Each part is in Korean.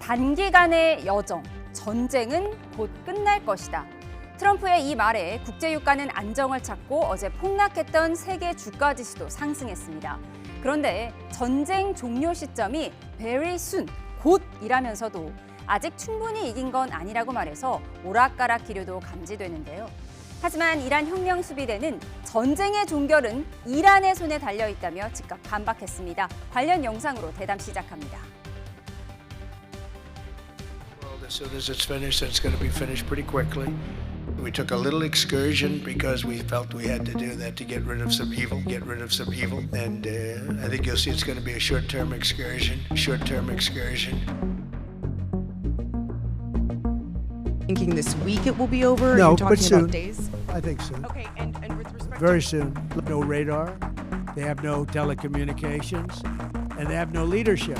단기간의 여정, 전쟁은 곧 끝날 것이다. 트럼프의 이 말에 국제유가는 안정을 찾고 어제 폭락했던 세계 주가 지수도 상승했습니다. 그런데 전쟁 종료 시점이 very soon, 곧이라면서도 아직 충분히 이긴 건 아니라고 말해서 오락가락 기류도 감지되는데요. 하지만 이란 혁명 수비대는 전쟁의 종결은 이란의 손에 달려 있다며 즉각 반박했습니다. 관련 영상으로 대담 시작합니다. As soon as it's finished, it's going to be finished pretty quickly. We took a little excursion because we felt we had to do that to get rid of some evil, And I think you'll see it's going to be a short-term excursion. Thinking this week it will be over? No, You're but talking soon. about days? I think so. Okay, and with respect Very soon. No radar. They have no telecommunications, and they have no leadership.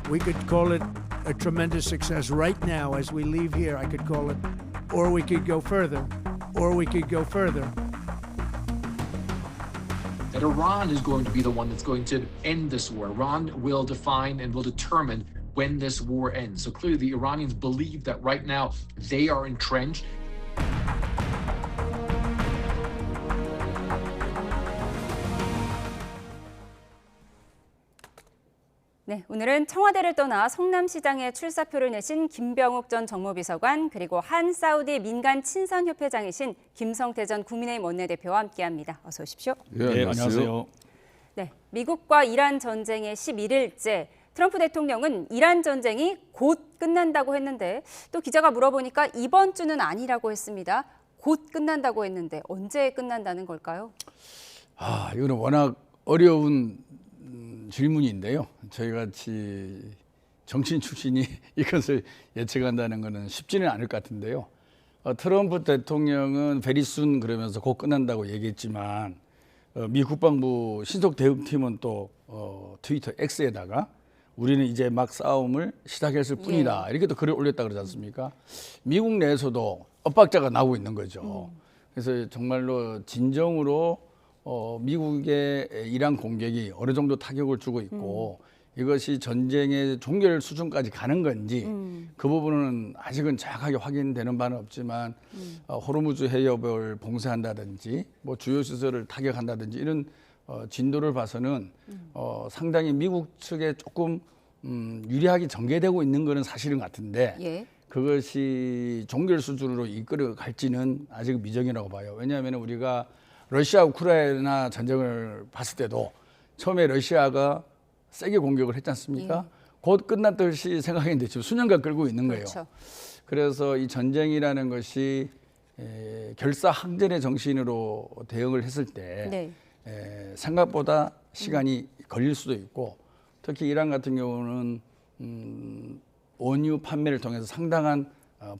We could call it a tremendous success right now as we leave here. I could call it, or we could go further, That Iran is going to be the one that's going to end this war. Iran will define and will determine when this war ends. So clearly the Iranians believe that right now they are entrenched. 네, 오늘은 청와대를 떠나 성남시장에 출사표를 내신 김병욱 전 정무비서관 그리고 한 사우디 민간 친선협회장이신 김성태 전 국민의힘 원내대표와 함께합니다. 어서 오십시오. 네, 안녕하세요. 네, 미국과 이란 전쟁의 11일째 트럼프 대통령은 이란 전쟁이 곧 끝난다고 했는데 또 기자가 물어보니까 이번 주는 아니라고 했습니다. 곧 끝난다고 했는데 언제 끝난다는 걸까요? 이거는 워낙 어려운 질문인데요. 저희같이 정치인 출신이 이것을 예측한다는 것은 쉽지는 않을 것 같은데요. 트럼프 대통령은 베리순 그러면서 곧 끝난다고 얘기했지만 미 국방부 신속대응팀은 또 트위터 X에다가 우리는 이제 막 싸움을 시작했을 뿐이다. 이렇게 또 글을 올렸다 그러지 않습니까? 미국 내에서도 엇박자가 나오고 있는 거죠. 그래서 정말로 진정으로 미국의 이란 공격이 어느 정도 타격을 주고 있고 이것이 전쟁의 종결 수준까지 가는 건지 그 부분은 아직은 정확하게 확인되는 바는 없지만 호르무즈 해협을 봉쇄한다든지 뭐 주요 시설을 타격한다든지 이런 진도를 봐서는 상당히 미국 측에 조금 유리하게 전개되고 있는 것은 사실은 같은데 그것이 종결 수준으로 이끌어 갈지는 아직 미정이라고 봐요. 왜냐하면 우리가 러시아 우크라이나 전쟁을 봤을 때도 처음에 러시아가 세게 공격을 했지 않습니까? 곧 끝났듯이 생각했는데 지금 수년간 끌고 있는 거예요. 그렇죠. 그래서 이 전쟁이라는 것이 결사항전의 정신으로 대응을 했을 때 생각보다 시간이 걸릴 수도 있고 특히 이란 같은 경우는 원유 판매를 통해서 상당한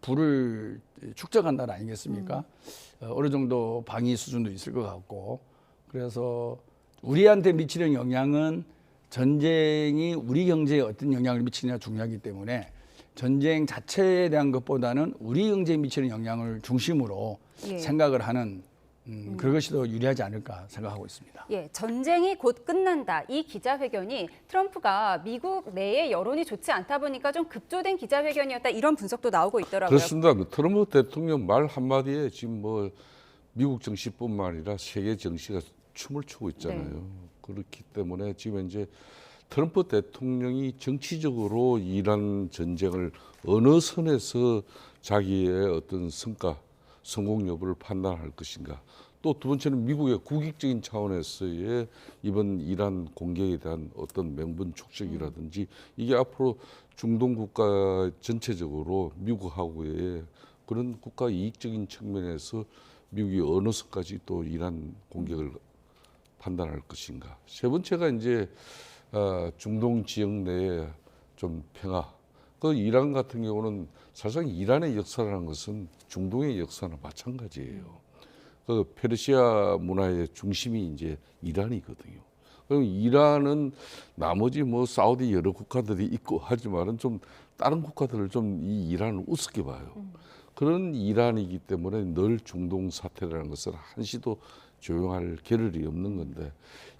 부를 축적한 나라 아니겠습니까? 어느 정도 방위 수준도 있을 것 같고 그래서 우리한테 미치는 영향은 전쟁이 우리 경제에 어떤 영향을 미치느냐 중요하기 때문에 전쟁 자체에 대한 것보다는 우리 경제에 미치는 영향을 중심으로 생각을 하는 그것이 더 유리하지 않을까 생각하고 있습니다. 전쟁이 곧 끝난다. 이 기자회견이 트럼프가 미국 내의 여론이 좋지 않다 보니까 좀 급조된 기자회견이었다. 이런 분석도 나오고 있더라고요. 그렇습니다. 트럼프 대통령 말 한마디에 지금 뭐 미국 정치뿐만 아니라 세계 정치가 춤을 추고 있잖아요. 그렇기 때문에 지금 이제 트럼프 대통령이 정치적으로 이란 전쟁을 어느 선에서 자기의 어떤 성공 여부를 판단할 것인가. 또 두 번째는 미국의 국익적인 차원에서의 이번 이란 공격에 대한 어떤 명분 축적이라든지 이게 앞으로 중동 국가 전체적으로 미국하고의 그런 국가 이익적인 측면에서 미국이 어느 선까지 또 이란 공격을 판단할 것인가. 세 번째가 이제 중동 지역 내의 좀 평화. 그 이란 같은 경우는 사실상 이란의 역사라는 것은 중동의 역사나 마찬가지예요. 그 페르시아 문화의 중심이 이제 이란이거든요. 그럼 이란은 나머지 뭐 사우디 여러 국가들이 있고 하지만은 좀 다른 국가들을 좀 이 이란을 우습게 봐요. 그런 이란이기 때문에 늘 중동 사태라는 것은 한시도 조용할 겨를이 없는 건데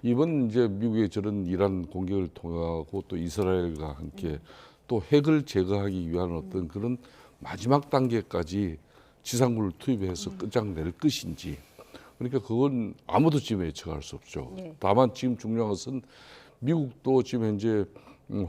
이번 이제 미국의 저런 이란 공격을 통하고 또 이스라엘과 함께 또 핵을 제거하기 위한 어떤 그런 마지막 단계까지 지상군을 투입해서 끝장낼 것인지, 그러니까 그건 아무도 지금 예측할 수 없죠. 네. 다만 지금 중요한 것은 미국도 지금 현재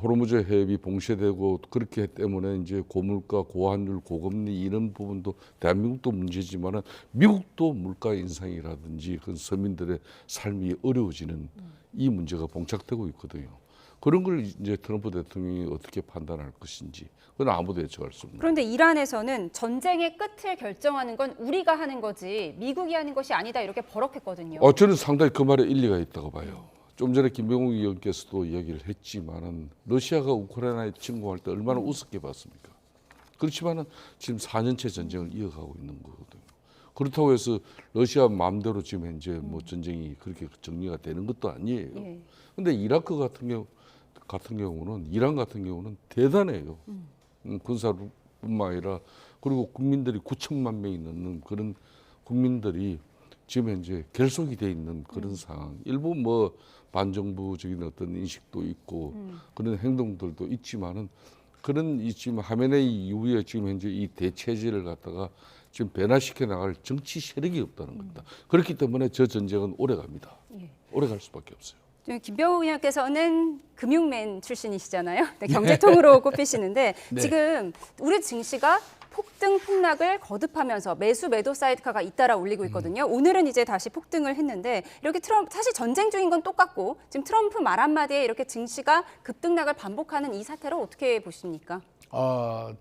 호르무즈 해협이 봉쇄되고 그렇기 때문에 이제 고물가, 고환율, 고금리 이런 부분도 대한민국도 문제지만은 미국도 물가 인상이라든지 그 서민들의 삶이 어려워지는 이 문제가 봉착되고 있거든요. 그런 걸 이제 트럼프 대통령이 어떻게 판단할 것인지 그건 아무도 예측할 수 없는. 그런데 이란에서는 전쟁의 끝을 결정하는 건 우리가 하는 거지 미국이 하는 것이 아니다 이렇게 버럭했거든요. 저는 상당히 그 말에 일리가 있다고 봐요. 좀 전에 김병욱 의원께서도 이야기를 했지만은 러시아가 우크라이나에 침공할 때 얼마나 우습게 봤습니까? 그렇지만은 지금 4년째 전쟁을 이어가고 있는 거거든요. 그렇다고 해서 러시아 마음대로 지금 현재 뭐 전쟁이 그렇게 정리가 되는 것도 아니에요. 근데 이라크 같은 경우는 이란 같은 경우는 대단해요. 군사뿐만 아니라 그리고 국민들이 9천만 명이 넘는 그런 국민들이 지금 현재 결속이 돼 있는 그런 상황. 일부 뭐 반정부적인 어떤 인식도 있고 그런 행동들도 있지만은 그런 지금 하메네이 이후에 지금 현재 이 대체제를 갖다가 지금 변화시켜 나갈 정치 세력이 없다는 겁니다. 그렇기 때문에 저 전쟁은 오래 갑니다. 오래 갈 수밖에 없어요. 김병욱 의원께서는 금융맨 출신이시잖아요. 네, 경제통으로 꼽히시는데 네. 지금 우리 증시가 폭등 폭락을 거듭하면서 매수 매도 사이드카가 잇따라 올리고 있거든요. 오늘은 이제 다시 폭등을 했는데 이렇게 사실 전쟁 중인 건 똑같고 지금 트럼프 말 한마디에 이렇게 증시가 급등락을 반복하는 이 사태를 어떻게 보십니까?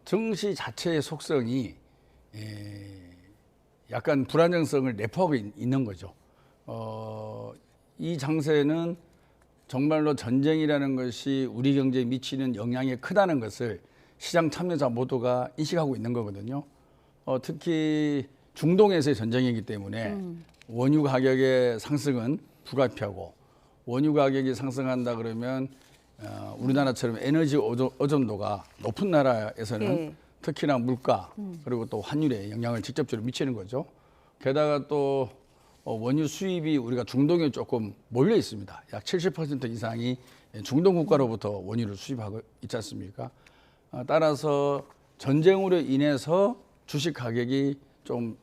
증시 자체의 속성이 약간 불안정성을 내포하고 있는 거죠. 이 장세는 정말로 전쟁이라는 것이 우리 경제에 미치는 영향이 크다는 것을 시장 참여자 모두가 인식하고 있는 거거든요. 특히 중동에서의 전쟁이기 때문에 원유 가격의 상승은 불가피하고 원유 가격이 상승한다 그러면 우리나라처럼 에너지 의존도가 높은 나라에서는 네. 특히나 물가 그리고 또 환율에 영향을 직접적으로 미치는 거죠. 게다가 또 원유 수입이 우리가 중동에 조금 몰려 있습니다. 약 70% 이상이 중동 국가로부터 원유를 수입하고 있지 않습니까? 따라서 전쟁으로 인해서 주식 가격이 좀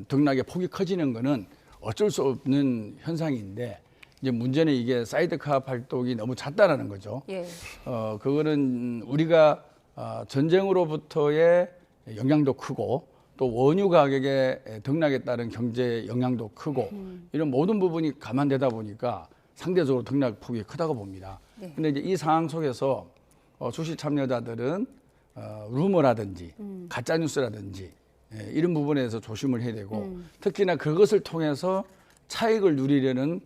등락의 폭이 커지는 것은 어쩔 수 없는 현상인데 이제 문제는 이게 사이드카 활동이 너무 잦다라는 거죠. 예. 그거는 우리가 전쟁으로부터의 영향도 크고 또 원유 가격의 등락에 따른 경제 영향도 크고 이런 모든 부분이 감안되다 보니까 상대적으로 등락 폭이 크다고 봅니다. 근데 이제 이 상황 속에서 주식 참여자들은 루머라든지 가짜 뉴스라든지 이런 부분에서 조심을 해야 되고 특히나 그것을 통해서 차익을 누리려는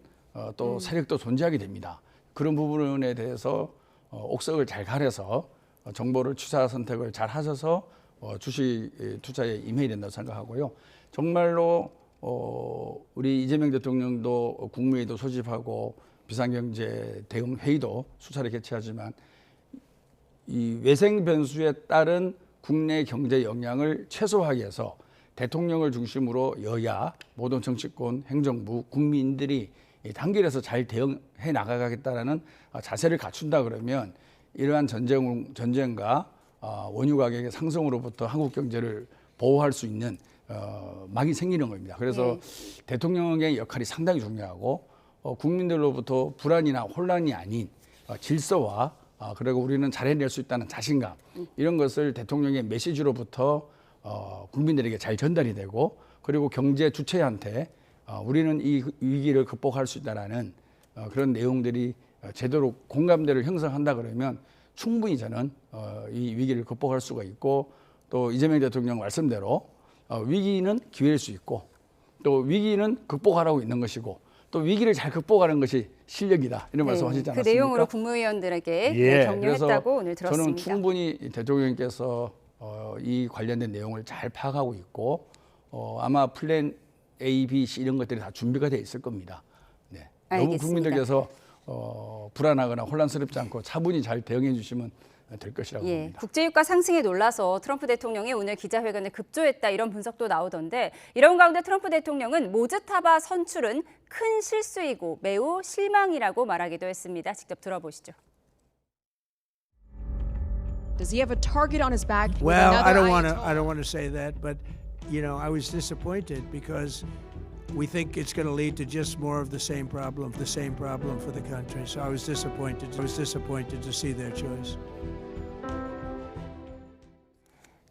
또 세력도 존재하게 됩니다. 그런 부분에 대해서 옥석을 잘 가려서 정보를 취사 선택을 잘 하셔서 주식 투자에 임해야 된다고 생각하고요. 정말로 우리 이재명 대통령도 국무회의도 소집하고 비상경제 대응 회의도 수차례 개최하지만 이 외생 변수에 따른 국내 경제 영향을 최소화하기 위해서 대통령을 중심으로 여야, 모든 정치권, 행정부, 국민들이 단결해서 잘 대응해 나가겠다라는 자세를 갖춘다 그러면 이러한 전쟁과 원유 가격의 상승으로부터 한국 경제를 보호할 수 있는 막이 생기는 겁니다. 그래서 대통령의 역할이 상당히 중요하고 국민들로부터 불안이나 혼란이 아닌 질서와 그리고 우리는 잘 해낼 수 있다는 자신감 이런 것을 대통령의 메시지로부터 국민들에게 잘 전달이 되고 그리고 경제 주체한테 우리는 이 위기를 극복할 수 있다라는 그런 내용들이 제대로 공감대를 형성한다 그러면 충분히 저는 이 위기를 극복할 수가 있고 또 이재명 대통령 말씀대로 위기는 기회일 수 있고 또 위기는 극복하라고 있는 것이고 또 위기를 잘 극복하는 것이 실력이다 이런 말씀하시지 않았습니까? 그 내용으로 국무위원들에게 격려했다고 오늘 들었습니다. 저는 충분히 대통령께서 이 관련된 내용을 잘 파악하고 있고 아마 플랜 A, B, C 이런 것들이 다 준비가 돼 있을 겁니다. 네. 너무 알겠습니다. 국민들께서 불안하거나 혼란스럽지 않고 차분히 잘 대응해 주시면 될 것이라고 봅니다. 국제유가 상승에 놀라서 트럼프 대통령이 오늘 기자회견을 급조했다 이런 분석도 나오던데 이런 가운데 트럼프 대통령은 모즈타바 선출은 큰 실수이고 매우 실망이라고 말하기도 했습니다. 직접 들어보시죠. Does he have a target on his back? with Well, I another don't want to. Ayatollah? I don't want to say that, but you know, I was disappointed because we think it's going to lead to just more of the same problem for the country. So I was disappointed. I was disappointed to see their choice.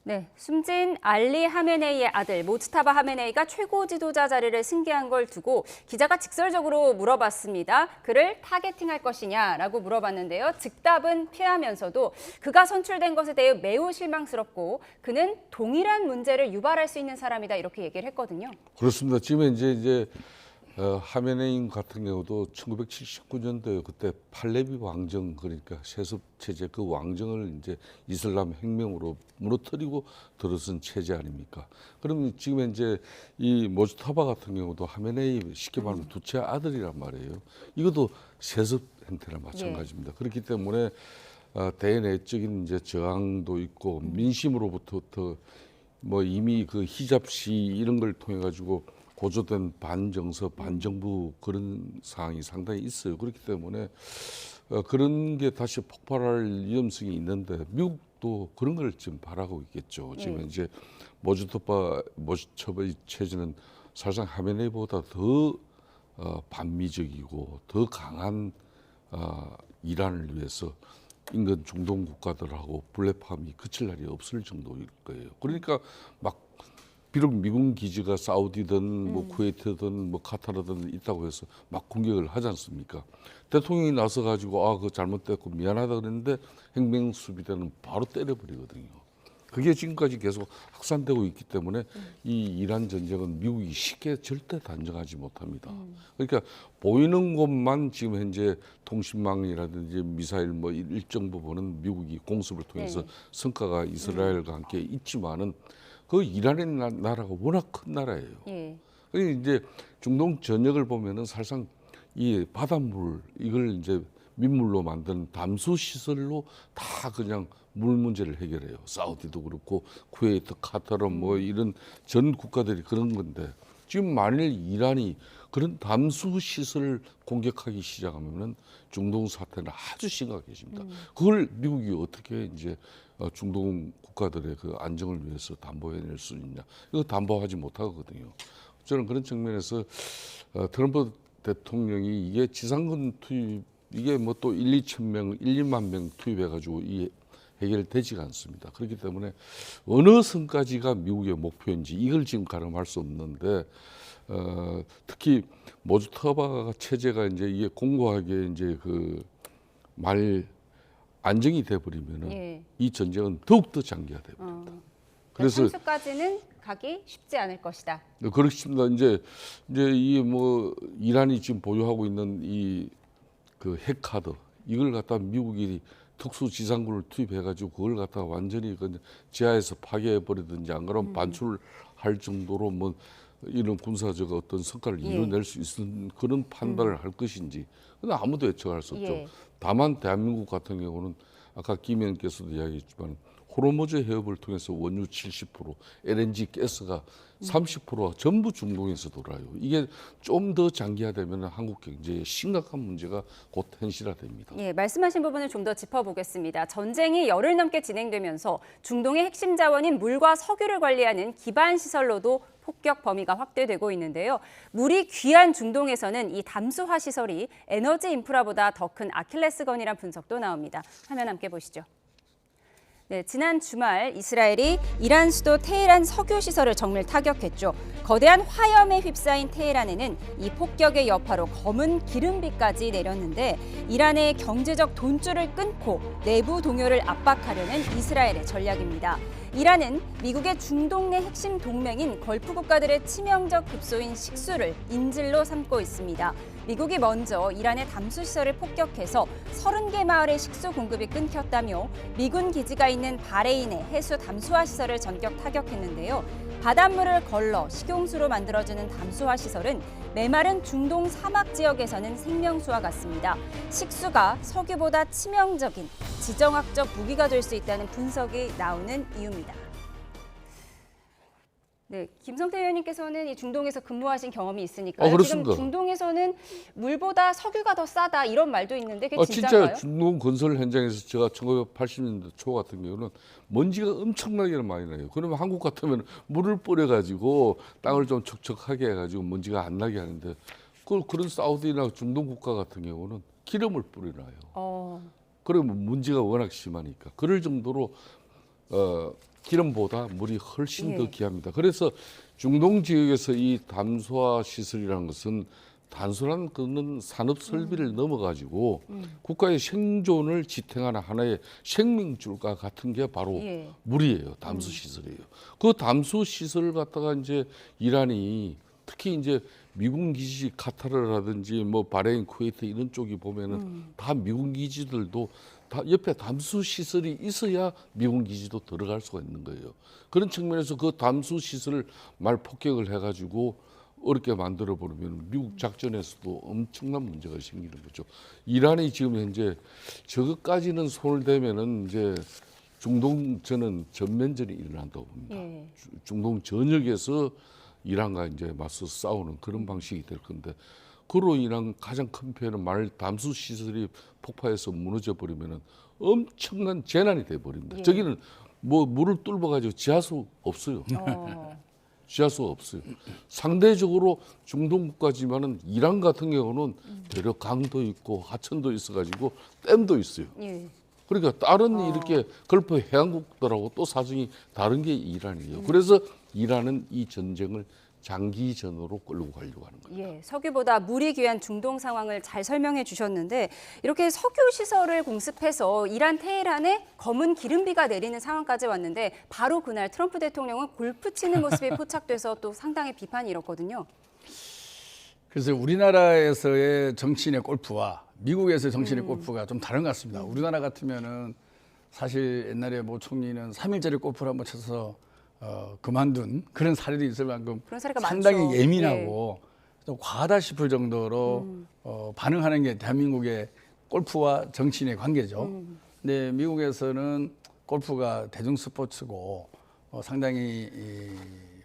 네, 숨진 알리 하메네이의 아들 모츠타바 하메네이가 최고 지도자 자리를 승계한 걸 두고 기자가 직설적으로 물어봤습니다. 그를 타겟팅할 것이냐라고 물어봤는데요. 즉답은 피하면서도 그가 선출된 것에 대해 매우 실망스럽고 그는 동일한 문제를 유발할 수 있는 사람이다 이렇게 얘기를 했거든요. 그렇습니다. 지금 이제 하메네이 같은 경우도 1979년도에 그때 팔레비 왕정 그러니까 세습 체제 그 왕정을 이제 이슬람 혁명으로 무너뜨리고 들어선 체제 아닙니까? 그럼 지금 이제 이 모즈타바 같은 경우도 하메네이 쉽게 말하면 두째 아들이란 말이에요. 이것도 세습 행태나 마찬가지입니다. 그렇기 때문에 대내적인 이제 저항도 있고 민심으로부터 뭐 이미 그 히잡 시 이런 걸 통해 가지고 고조된 반정서, 반정부 그런 상황이 상당히 있어요. 그렇기 때문에 그런 게 다시 폭발할 위험성이 있는데 미국도 그런 걸 지금 바라고 있겠죠. 지금 이제 모즈타바의 체제는 사실상 하메네이보다 더 반미적이고 더 강한 이란을 위해서 인근 중동 국가들하고 불협화음이 그칠 날이 없을 정도일 거예요. 그러니까 막 비록 미군 기지가 사우디든 뭐 쿠웨이트든 뭐 카타르든 있다고 해서 막 공격을 하지 않습니까? 대통령이 나서 가지고 그거 잘못됐고 미안하다 그랬는데 행명수비대는 바로 때려버리거든요. 그게 지금까지 계속 확산되고 있기 때문에 이 이란 전쟁은 미국이 쉽게 절대 단정하지 못합니다. 그러니까 보이는 것만 지금 현재 통신망이라든지 미사일 뭐 일정 부분은 미국이 공습을 통해서 성과가 이스라엘과 함께 있지만은 그 이란의 나라가 워낙 큰 나라예요. 그러니까 이제 중동 전역을 보면은 사실상 이 바닷물 이걸 이제 민물로 만든 담수 시설로 다 그냥 물 문제를 해결해요. 사우디도 그렇고 쿠웨이트, 카타르 뭐 이런 전 국가들이 그런 건데 지금 만일 이란이 그런 담수 시설을 공격하기 시작하면은 중동 사태는 아주 심각해집니다. 그걸 미국이 어떻게 이제 중동 국가들의 그 안정을 위해서 담보해낼 수 있냐? 이거 담보하지 못하거든요. 저는 그런 측면에서 트럼프 대통령이 이게 지상군 투입 이게 뭐 또 1-2천 명, 1-2만 명 투입해가지고 이 해결되지가 않습니다. 그렇기 때문에 어느 선까지가 미국의 목표인지 이걸 지금 가늠할 수 없는데 특히 모즈타바 체제가 이제 이게 공고하게 이제 그 말 안정이 돼버리면은 이 전쟁은 더욱 더 장기화됩니다. 그래서 참수까지는 가기 쉽지 않을 것이다. 네, 그렇습니다. 이제 이 뭐 이란이 지금 보유하고 있는 이 그 핵카드 이걸 갖다 미국이 특수 지상군을 투입해가지고 그걸 갖다 완전히 그 지하에서 파괴해버리든지 안 그러면 반출할 정도로 뭐 이런 군사적 어떤 성과를 이뤄낼 수 있는 그런 판단을 할 것인지 그건 아무도 예측할 수 없죠. 다만 대한민국 같은 경우는 아까 김 의원께서도 이야기했지만 호르무즈 해협을 통해서 원유 70%, LNG 가스가 30%가 전부 중동에서 돌아요. 이게 좀 더 장기화되면 한국 경제에 심각한 문제가 곧 현실화됩니다. 말씀하신 부분을 좀 더 짚어보겠습니다. 전쟁이 열흘 넘게 진행되면서 중동의 핵심 자원인 물과 석유를 관리하는 기반 시설로도 폭격 범위가 확대되고 있는데요. 물이 귀한 중동에서는 이 담수화 시설이 에너지 인프라보다 더 큰 아킬레스건이란 분석도 나옵니다. 화면 함께 보시죠. 네, 지난 주말 이스라엘이 이란 수도 테헤란 석유 시설을 정밀 타격했죠. 거대한 화염에 휩싸인 테헤란에는 이 폭격의 여파로 검은 기름비까지 내렸는데 이란의 경제적 돈줄을 끊고 내부 동요를 압박하려는 이스라엘의 전략입니다. 이란은 미국의 중동 내 핵심 동맹인 걸프 국가들의 치명적 급소인 식수를 인질로 삼고 있습니다. 미국이 먼저 이란의 담수시설을 폭격해서 30개 마을의 식수 공급이 끊겼다며 미군 기지가 있는 바레인의 해수 담수화 시설을 전격 타격했는데요. 바닷물을 걸러 식용수로 만들어주는 담수화 시설은 메마른 중동 사막 지역에서는 생명수와 같습니다. 식수가 석유보다 치명적인 지정학적 무기가 될 수 있다는 분석이 나오는 이유입니다. 네, 김성태 의원님께서는 이 중동에서 근무하신 경험이 있으니까요. 그렇습니다. 지금 중동에서는 물보다 석유가 더 싸다 이런 말도 있는데 그게 진짜 진짜인가요? 중동 건설 현장에서 제가 1980년대 초 같은 경우는 먼지가 엄청나게 많이 나요. 그러면 한국 같으면 물을 뿌려가지고 땅을 좀 척척하게 해가지고 먼지가 안 나게 하는데 그런 사우디나 중동 국가 같은 경우는 기름을 뿌려놔요. 그러면 먼지가 워낙 심하니까 그럴 정도로 기름보다 물이 훨씬 더 귀합니다. 그래서 중동 지역에서 이 담수화 시설이라는 것은 단순한 그는 산업 설비를 넘어가지고 국가의 생존을 지탱하는 하나의 생명줄과 같은 게 바로 물이에요. 담수 시설이에요. 그 담수 시설을 갖다가 이제 이란이 특히 이제 미군 기지 카타르라든지 뭐 바레인, 쿠웨이트 이런 쪽이 보면은 다 미군 기지들도 다 옆에 담수 시설이 있어야 미군 기지도 들어갈 수가 있는 거예요. 그런 측면에서 그 담수 시설을 말 폭격을 해가지고 어렵게 만들어 버리면 미국 작전에서도 엄청난 문제가 생기는 거죠. 이란이 지금 현재 저것까지는 손을 대면은 이제 중동 저는 전면전이 일어난다고 봅니다. 중동 전역에서 이란과 이제 맞서 싸우는 그런 방식이 될 건데 그로 인한 가장 큰 피해는 만일 담수 시설이 폭파해서 무너져 버리면은 엄청난 재난이 돼 버립니다. 저기는 뭐 물을 뚫어 가지고 지하수 없어요. 지하수 없어요. 상대적으로 중동 국가지만은 이란 같은 경우는 대려 강도 있고 하천도 있어가지고 댐도 있어요. 그러니까 다른 이렇게 걸프 해안국들하고 또 사정이 다른 게 이란이에요. 그래서 이란은 이 전쟁을 장기전으로 끌고 가려고 하는 거예요. 석유보다 물이 귀한 중동 상황을 잘 설명해 주셨는데 이렇게 석유 시설을 공습해서 이란 테헤란에 검은 기름비가 내리는 상황까지 왔는데 바로 그날 트럼프 대통령은 골프 치는 모습이 포착돼서 또 상당히 비판이 일었거든요. 그래서 우리나라에서의 정치인의 골프와 미국에서의 정치인의 골프가 좀 다른 것 같습니다. 우리나라 같으면은 사실 옛날에 모 총리는 3일짜리 골프를 한번 쳐서 그만둔 그런 사례도 있을 만큼 그런 사례가 상당히 많죠. 예민하고 또 과하다 싶을 정도로 반응하는 게 대한민국의 골프와 정치인의 관계죠. 근데 미국에서는 골프가 대중 스포츠고 상당히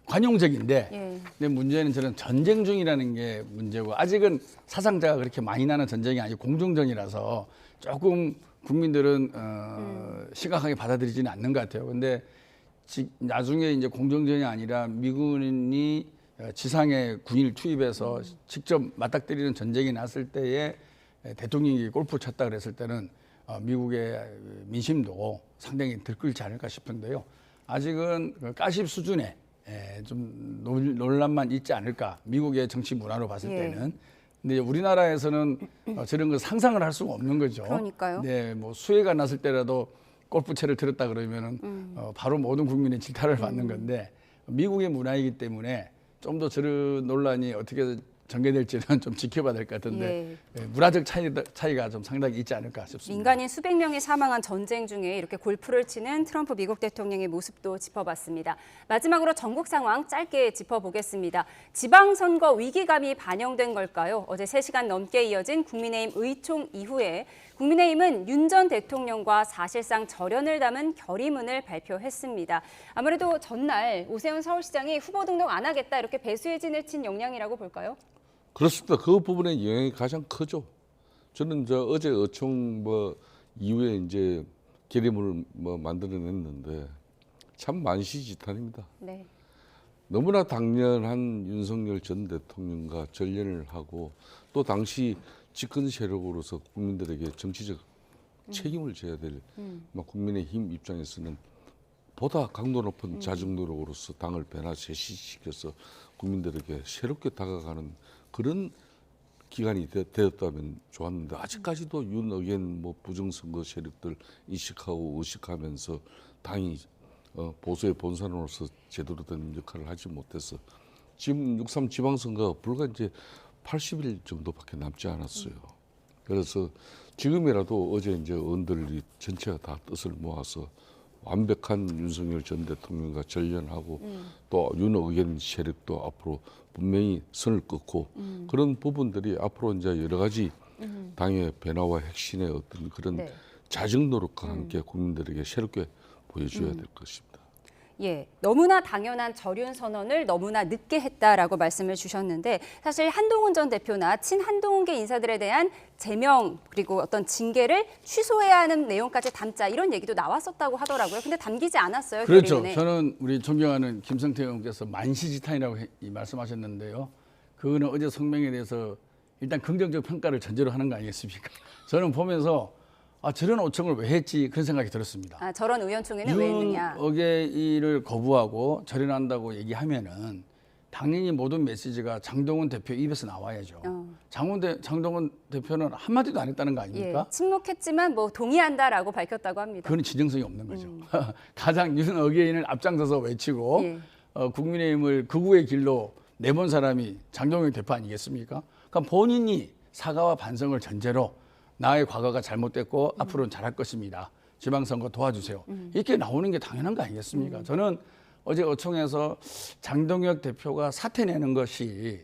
관용적인데 근데 문제는 저는 전쟁 중이라는 게 문제고 아직은 사상자가 그렇게 많이 나는 전쟁이 아니고 공중전이라서 조금 국민들은 심각하게 받아들이지는 않는 것 같아요. 근데 나중에 이제 공정전이 아니라 미군이 지상에 군인을 투입해서 직접 맞닥뜨리는 전쟁이 났을 때에 대통령이 골프 쳤다 그랬을 때는 미국의 민심도 상당히 들끓지 않을까 싶은데요. 아직은 그 가십 수준의 좀 논란만 있지 않을까 미국의 정치 문화로 봤을 때는. 근데 우리나라에서는 저런 걸 상상을 할 수가 없는 거죠. 그러니까요. 네, 뭐 수해가 났을 때라도 골프채를 들었다 그러면은 바로 모든 국민의 질타를 받는 건데 미국의 문화이기 때문에 좀 더 저런 논란이 어떻게 전개될지는 좀 지켜봐야 될 것 같은데 문화적 차이가 좀 상당히 있지 않을까 싶습니다. 민간인 수백 명이 사망한 전쟁 중에 이렇게 골프를 치는 트럼프 미국 대통령의 모습도 짚어봤습니다. 마지막으로 전국 상황 짧게 짚어보겠습니다. 지방선거 위기감이 반영된 걸까요? 어제 3시간 넘게 이어진 국민의힘 의총 이후에 국민의힘은 윤 전 대통령과 사실상 절연을 담은 결의문을 발표했습니다. 아무래도 전날 오세훈 서울시장이 후보 등록 안 하겠다 이렇게 배수의 진을 친 영향이라고 볼까요? 그렇습니다. 그 부분의 영향이 가장 크죠. 저는 어제 의총 이후에 이제 결의문을 만들어냈는데 참 만시지탄입니다. 너무나 당연한 윤석열 전 대통령과 절연을 하고 또 당시 집권 세력으로서 국민들에게 정치적 책임을 져야 될 국민의힘 입장에서는 보다 강도 높은 자정 노력으로서 당을 변화제시시켜서 국민들에게 새롭게 다가가는 그런 기간이 되었다면 좋았는데 아직까지도 윤의견 부정선거 세력들 인식하고 의식하면서 당이 보수의 본산으로서 제대로 된 역할을 하지 못해서 지금 6.3 지방선거가 불과 이제 80일 정도밖에 남지 않았어요. 그래서 지금이라도 어제 이제 의원들이 전체가 다 뜻을 모아서 완벽한 윤석열 전 대통령과 절연하고 또 윤의견 세력도 앞으로 분명히 선을 끊고 그런 부분들이 앞으로 이제 여러 가지 당의 변화와 혁신의 어떤 그런 자정 노력과 함께 국민들에게 새롭게 보여줘야 될 것입니다. 예, 너무나 당연한 절윤 선언을 너무나 늦게 했다라고 말씀을 주셨는데 사실 한동훈 전 대표나 친한동훈계 인사들에 대한 제명 그리고 어떤 징계를 취소해야 하는 내용까지 담자 이런 얘기도 나왔었다고 하더라고요. 근데 담기지 않았어요. 그렇죠. 결의문에. 저는 우리 존경하는 김성태 의원께서 만시지탄이라고 말씀하셨는데요. 그거는 어제 성명에 대해서 일단 긍정적 평가를 전제로 하는 거 아니겠습니까? 저는 보면서 저런 요청을 왜 했지 그런 생각이 들었습니다. 저런 의원총회는 왜 했느냐. 윤어게인을 거부하고 절연한다고 얘기하면은 당연히 모든 메시지가 장동훈 대표 입에서 나와야죠. 장동훈 대표는 한마디도 안 했다는 거 아닙니까? 예, 침묵했지만 뭐 동의한다라고 밝혔다고 합니다. 그건 진정성이 없는 거죠. 가장 윤어게인을 앞장서서 외치고 예. 국민의힘을 극우의 길로 내본 사람이 장동훈 대표 아니겠습니까? 그러니까 본인이 사과와 반성을 전제로 나의 과거가 잘못됐고 앞으로는 잘할 것입니다. 지방선거 도와주세요. 이렇게 나오는 게 당연한 거 아니겠습니까? 저는 어제 어총에서 장동혁 대표가 사퇴 내는 것이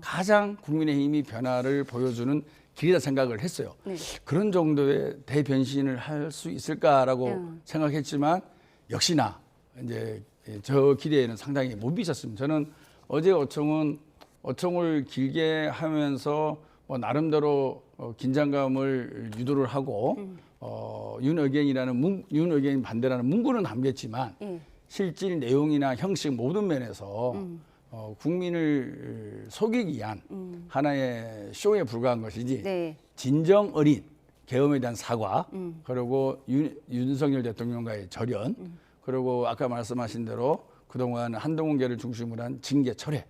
가장 국민의힘이 변화를 보여주는 길이다 생각을 했어요. 네. 그런 정도의 대변신을 할 수 있을까라고 생각했지만 역시나 이제 저 기대에는 상당히 못 미쳤습니다. 저는 어제 어총을 길게 하면서 뭐 나름대로 긴장감을 유도를 하고 윤어게인 반대라는 문구는 담겼지만 실질 내용이나 형식 모든 면에서 국민을 속이기 위한 하나의 쇼에 불과한 것이지 네. 진정 어린 계엄에 대한 사과 그리고 윤석열 대통령과의 절연 그리고 아까 말씀하신 대로 그동안 한동훈계를 중심으로 한 징계 철회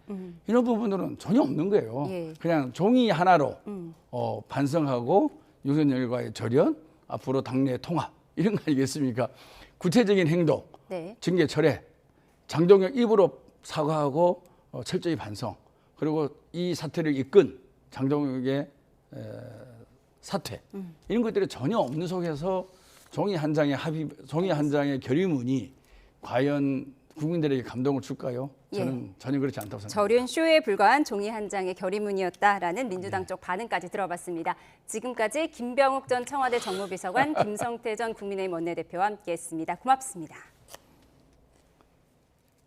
이런 부분들은 전혀 없는 거예요. 예. 그냥 종이 하나로 반성하고 윤석열과의 절연 앞으로 당내 통합 이런 거 아니겠습니까? 구체적인 행동 네. 징계 철회 장동혁 입으로 사과하고 철저히 반성 그리고 이 사태를 이끈 장동혁의 사퇴 이런 것들이 전혀 없는 속에서 종이 한 장의 결의문이 과연 국민들에게 감동을 줄까요? 저는 전혀 그렇지 않다고 생각합니다. 절윤 쇼에 불과한 종이 한 장의 결의문이었다라는 민주당 쪽 반응까지 들어봤습니다. 지금까지 김병욱 전 청와대 정무비서관, 김성태 전 국민의힘 원내대표와 함께했습니다. 고맙습니다.